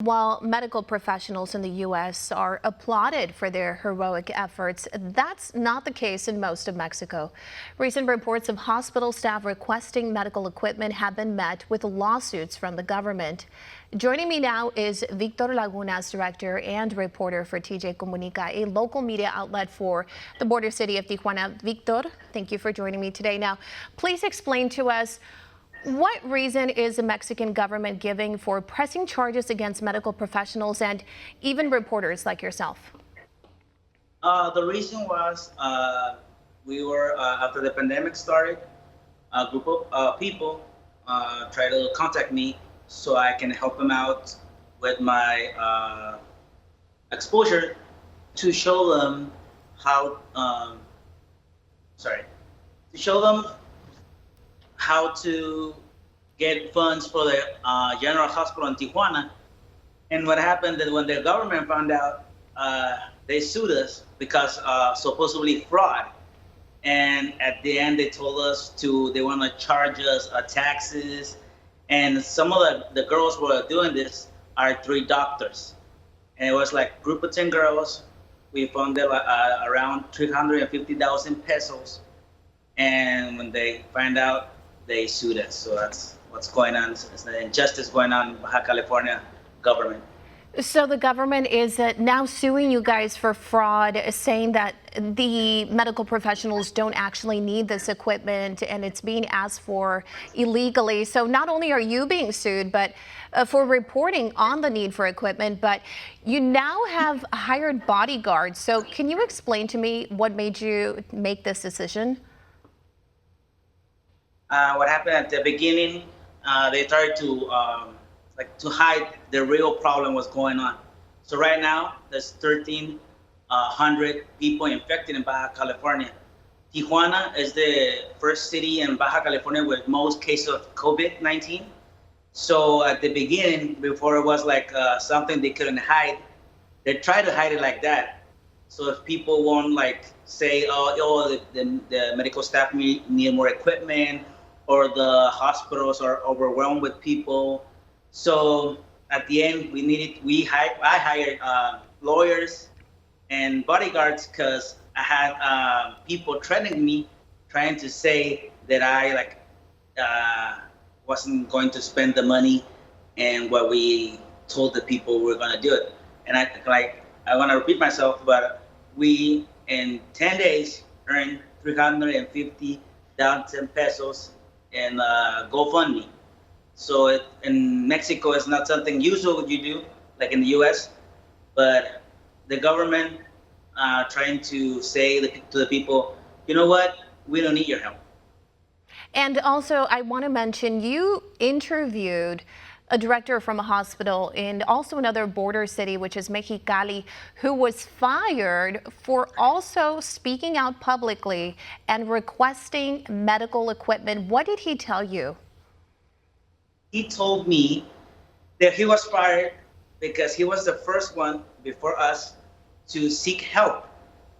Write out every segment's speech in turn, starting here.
While medical professionals in the U.S. are applauded for their heroic efforts, that's not the case in most of Mexico. Recent reports of hospital staff requesting medical equipment have been met with lawsuits from the government. Joining me now is Victor Lagunas, director and reporter for TJ Comunica, a local media outlet for the border city of Tijuana. Victor, thank you for joining me today. Now, please explain to us, what reason is the Mexican government giving for pressing charges against medical professionals and even reporters like yourself? The reason was we were, after the pandemic started, a group of people tried to contact me so I can help them out with my exposure to show them how, to show them how to get funds for the General Hospital in Tijuana. And what happened that when the government found out, they sued us because supposedly fraud. And at the end, they told us they want to charge us taxes. And some of the girls who are doing this are 3 doctors. And it was like a group of 10 girls. We funded around 350,000 pesos. And when they find out, they sued us. So that's what's going on. It's an injustice going on in Baja California government. So the government is now suing you guys for fraud, saying that the medical professionals don't actually need this equipment and it's being asked for illegally. So not only are you being sued, but for reporting on the need for equipment, but you now have hired bodyguards. So can you explain to me what made you make this decision? What happened at the beginning, they started to hide the real problem was going on. So right now, there's 1,300 people infected in Baja California. Tijuana is the first city in Baja California with most cases of COVID-19. So at the beginning, before it was like something they couldn't hide, they tried to hide it like that. So if people won't like say, the medical staff need more equipment, or the hospitals are overwhelmed with people. So at the end, I hired lawyers and bodyguards because I had people threatening me, trying to say that I wasn't going to spend the money and what we told the people we were going to do it. And I want to repeat myself, but we in 10 days earned 350,000 pesos in GoFundMe. So in Mexico, it's not something usual you do, like in the U.S., but the government trying to say to the people, you know what, we don't need your help. And also, I want to mention, you interviewed a director from a hospital in also another border city, which is Mexicali, who was fired for also speaking out publicly and requesting medical equipment. What did he tell you? He told me that he was fired because he was the first one before us to seek help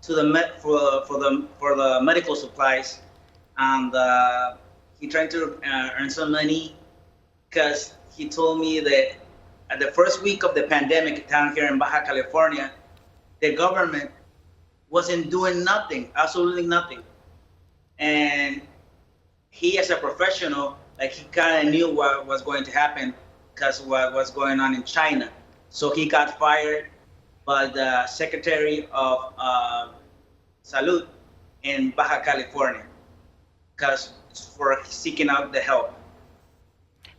to for the medical supplies, and he tried to earn some money because he told me that at the first week of the pandemic down here in Baja California, the government wasn't doing nothing, absolutely nothing. And he, as a professional, he kind of knew what was going to happen because what was going on in China. So he got fired by the Secretary of Salud in Baja California for seeking out the help.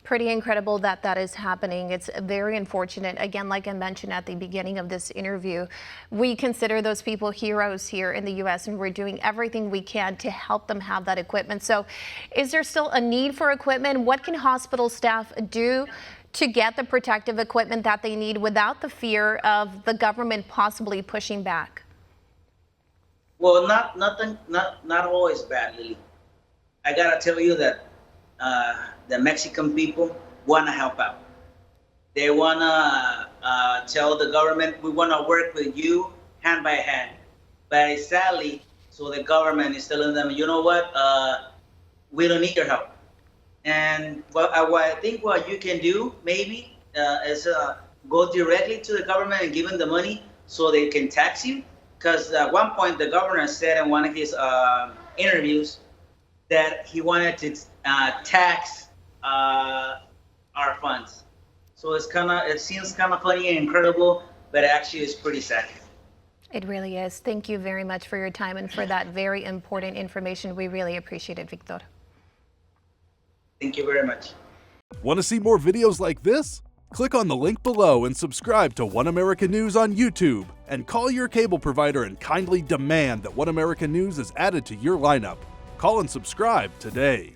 Pretty incredible that that is happening. It's very unfortunate. Again, like I mentioned at the beginning of this interview, we consider those people heroes here in the U.S. and we're doing everything we can to help them have that equipment. So is there still a need for equipment? What can hospital staff do to get the protective equipment that they need without the fear of the government possibly pushing back? Well, not always bad, Lily. I gotta tell you that the Mexican people want to help out. They want to tell the government, we want to work with you hand by hand. But sadly, so the government is telling them, you know what, we don't need your help. And what I think what you can do maybe is go directly to the government and give them the money so they can tax you. Because at one point, the governor said in one of his interviews that he wanted to tax our funds. So it seems kind of funny and incredible, but actually it's pretty sad. It really is. Thank you very much for your time and for that very important information. We really appreciate it, Victor. Thank you very much. Want to see more videos like this? Click on the link below and subscribe to One America News on YouTube, and call your cable provider and kindly demand that One America News is added to your lineup. Call and subscribe today.